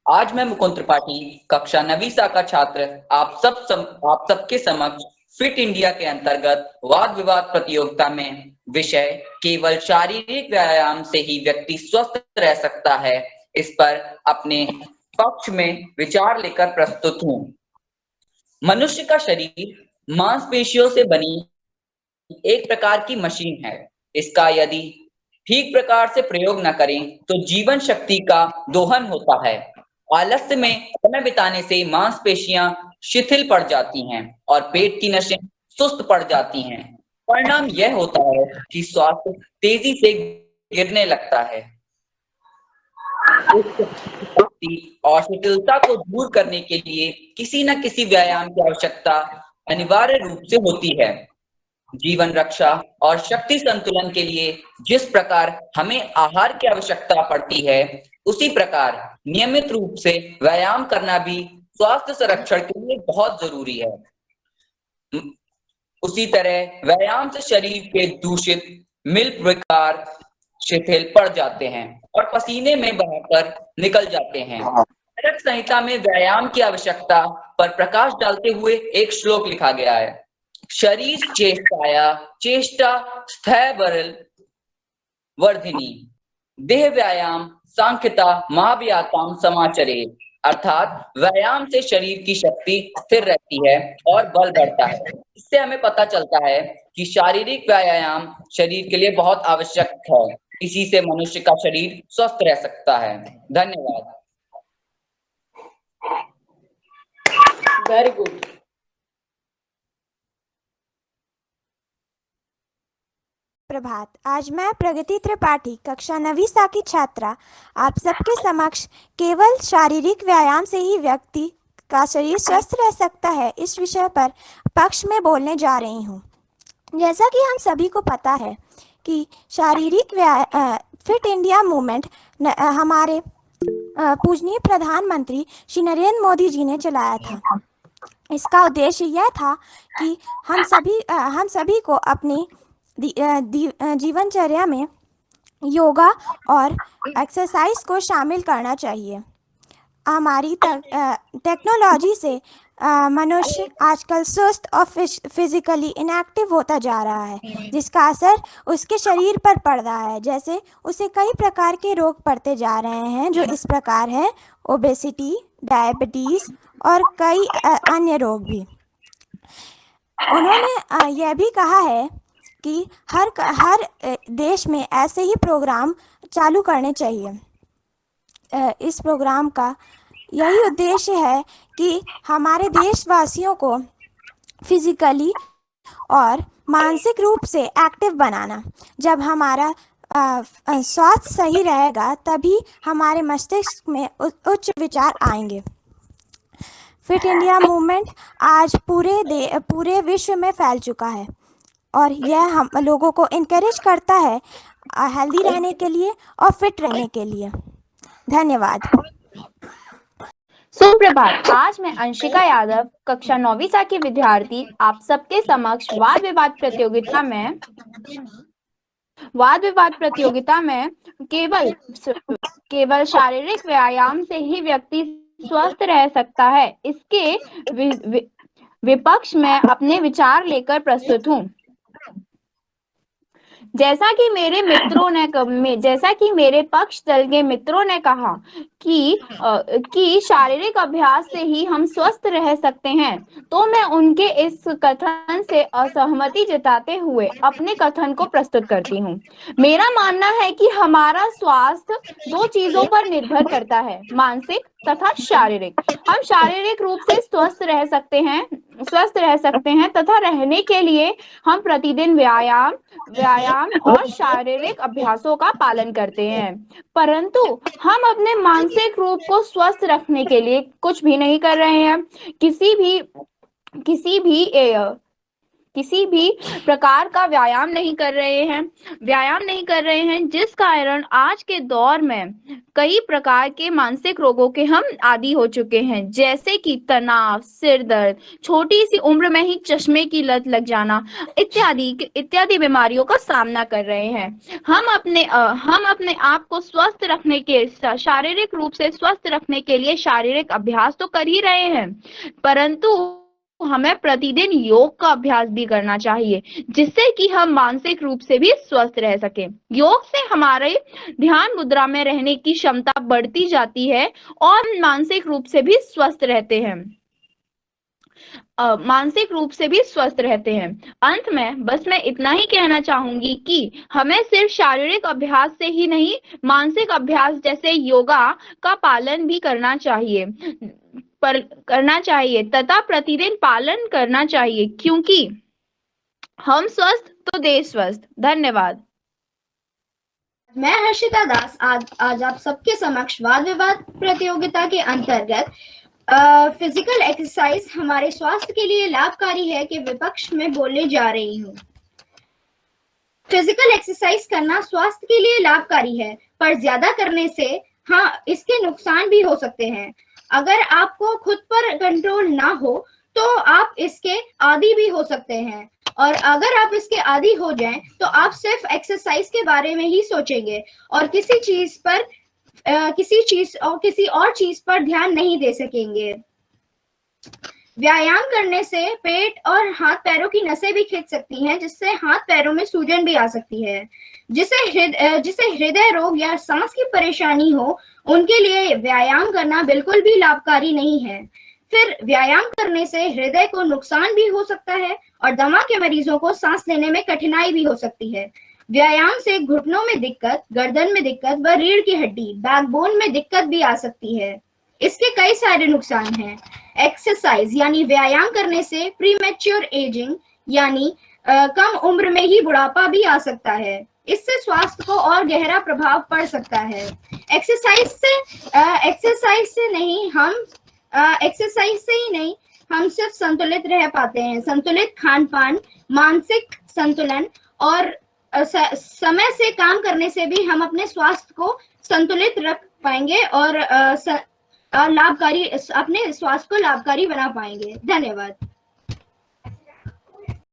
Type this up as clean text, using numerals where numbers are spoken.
आज मैं मुकुंद त्रिपाठी कक्षा 9वीं सा का छात्र आप सबके समक्ष फिट इंडिया के अंतर्गत वाद विवाद प्रतियोगिता में विषय केवल शारीरिक व्यायाम से ही व्यक्ति स्वस्थ रह सकता है इस पर अपने पक्ष में विचार लेकर प्रस्तुत हूँ। मनुष्य का शरीर मांसपेशियों से बनी एक प्रकार की मशीन है। इसका यदि ठीक प्रकार से प्रयोग न करें तो जीवन शक्ति का दोहन होता है। आलस्य में समय बिताने से मांसपेशियां शिथिल पड़ जाती हैं और पेट की नसें सुस्त पड़ जाती हैं। परिणाम यह होता है कि स्वास्थ्य तेजी से गिरने लगता है। और शिथिलता को दूर करने के लिए किसी न किसी व्यायाम की आवश्यकता अनिवार्य रूप से होती है। जीवन रक्षा और शक्ति संतुलन के लिए जिस प्रकार हमें आहार की आवश्यकता पड़ती है, उसी प्रकार नियमित रूप से व्यायाम करना भी स्वास्थ्य संरक्षण के लिए बहुत जरूरी है। उसी तरह व्यायाम से शरीर के दूषित मिल्क विकार शिथिल पड़ जाते हैं और पसीने में बहकर निकल जाते हैं। चरक संहिता में व्यायाम की आवश्यकता पर प्रकाश डालते हुए एक श्लोक लिखा गया है। शरीर चेष्टाया चेष्टा स्थैर्य वर्धिनी देह व्यायाम सांख्यता महाव्याताम समाचरे। अर्थात व्यायाम से शरीर की शक्ति स्थिर रहती है और बल बढ़ता है। इससे हमें पता चलता है कि शारीरिक व्यायाम शरीर के लिए बहुत आवश्यक है। इसी से मनुष्य का शरीर स्वस्थ रह सकता है। धन्यवाद। Very good. प्रभात। आज मैं प्रगति त्रिपाठी कक्षा 9वीं सा की छात्रा आप सबके समक्ष केवल शारीरिक व्यायाम से ही व्यक्ति का शरीर स्वस्थ रह सकता है इस विषय पर पक्ष में बोलने जा रही हूँ। जैसा कि हम सभी को पता है कि शारीरिक फिट इंडिया मूवमेंट हमारे पूजनीय प्रधानमंत्री श्री नरेंद्र मोदी जी ने चलाया था। इसका उद्देश्य यह था कि हम सभी को अपनी जीवनचर्या में योगा और एक्सरसाइज को शामिल करना चाहिए। हमारी टेक्नोलॉजी से मनुष्य आजकल सुस्त और फिजिकली इनएक्टिव होता जा रहा है, जिसका असर उसके शरीर पर पड़ रहा है। जैसे उसे कई प्रकार के रोग पड़ते जा रहे हैं, जो इस प्रकार है ओबेसिटी, डायबिटीज और कई अन्य रोग भी। उन्होंने यह भी कहा है कि हर देश में ऐसे ही प्रोग्राम चालू करने चाहिए। इस प्रोग्राम का यही उद्देश्य है कि हमारे देशवासियों को फिजिकली और मानसिक रूप से एक्टिव बनाना। जब हमारा स्वास्थ्य सही रहेगा तभी हमारे मस्तिष्क में उच्च विचार आएंगे। फिट इंडिया मूवमेंट आज पूरे विश्व में फैल चुका है और यह हम लोगों को इनकरेज करता है हेल्दी रहने के लिए और फिट रहने के लिए। धन्यवाद। सुप्रभात। आज मैं अंशिका यादव कक्षा 9वीं सा की विद्यार्थी आप सबके समक्ष वाद विवाद प्रतियोगिता में केवल शारीरिक व्यायाम से ही व्यक्ति स्वस्थ रह सकता है इसके विपक्ष में अपने विचार लेकर प्रस्तुत हूँ। जैसा कि मेरे पक्ष दल के मित्रों ने कहा कि शारीरिक अभ्यास से ही हम स्वस्थ रह सकते हैं, तो मैं उनके इस कथन से असहमति जताते हुए अपने कथन को प्रस्तुत करती हूँ। मेरा मानना है कि हमारा स्वास्थ्य दो चीजों पर निर्भर करता है, मानसिक तथा शारीरिक। हम शारीरिक रूप से स्वस्थ रह सकते हैं तथा रहने के लिए हम प्रतिदिन व्यायाम और शारीरिक अभ्यासों का पालन करते हैं, परंतु हम अपने मानसिक रूप को स्वस्थ रखने के लिए कुछ भी नहीं कर रहे हैं। किसी भी किसी भी प्रकार का व्यायाम नहीं कर रहे हैं, जिस कारण आज के दौर में कई प्रकार के मानसिक रोगों के हम आदी हो चुके हैं, जैसे कि तनाव, सिर दर्द, छोटी सी उम्र में ही चश्मे की लत लग जाना इत्यादि बीमारियों का सामना कर रहे हैं। हम अपने आप को स्वस्थ रखने के शारीरिक रूप से स्वस्थ रखने के लिए शारीरिक अभ्यास तो कर ही रहे हैं, परंतु हमें प्रतिदिन योग का अभ्यास भी करना चाहिए, जिससे कि हम मानसिक रूप से भी स्वस्थ रह सकें। योग से हमारे ध्यान मुद्रा में रहने की क्षमता बढ़ती जाती है और मानसिक रूप से भी स्वस्थ रहते हैं। अंत में बस मैं इतना ही कहना चाहूंगी कि हमें सिर्फ शारीरिक अभ्यास से ही नहीं, मानसिक अभ्यास जैसे योगा का पालन भी करना चाहिए तथा प्रतिदिन पालन करना चाहिए, क्योंकि हम स्वस्थ तो देश स्वस्थ। धन्यवाद। मैं हर्षिता दास आज आप सबके समक्ष वाद विवाद प्रतियोगिता के अंतर्गत फिजिकल एक्सरसाइज हमारे स्वास्थ्य के लिए लाभकारी है के विपक्ष में बोलने जा रही हूँ। फिजिकल एक्सरसाइज करना स्वास्थ्य के लिए लाभकारी है, पर ज्यादा करने से इसके नुकसान भी हो सकते हैं। अगर आपको खुद पर कंट्रोल ना हो तो आप इसके आदी भी हो सकते हैं, और अगर आप इसके आदी हो जाएं तो आप सिर्फ एक्सरसाइज के बारे में ही सोचेंगे और किसी और चीज पर ध्यान नहीं दे सकेंगे। व्यायाम करने से पेट और हाथ पैरों की नसें भी खिंच सकती हैं, जिससे हाथ पैरों में सूजन भी आ सकती है। जिसे हृदय रोग या सांस की परेशानी हो, उनके लिए व्यायाम करना बिल्कुल भी लाभकारी नहीं है। फिर व्यायाम करने से हृदय को नुकसान भी हो सकता है और दमा के मरीजों को सांस लेने में कठिनाई भी हो सकती है। व्यायाम से घुटनों में दिक्कत, गर्दन में दिक्कत व रीढ़ की हड्डी, बैकबोन में दिक्कत भी आ सकती है। इसके कई सारे नुकसान हैं। एक्सरसाइज यानी व्यायाम करने से प्रीमेच्योर एजिंग यानी कम उम्र में ही बुढ़ापा भी आ सकता है। इससे स्वास्थ्य को और गहरा प्रभाव पड़ सकता है। एक्सरसाइज से ही नहीं हम सिर्फ संतुलित रह पाते हैं। संतुलित खान पान, मानसिक संतुलन और समय से काम करने से भी हम अपने स्वास्थ्य को संतुलित रख पाएंगे और अपने स्वास्थ्य को लाभकारी बना पाएंगे। धन्यवाद।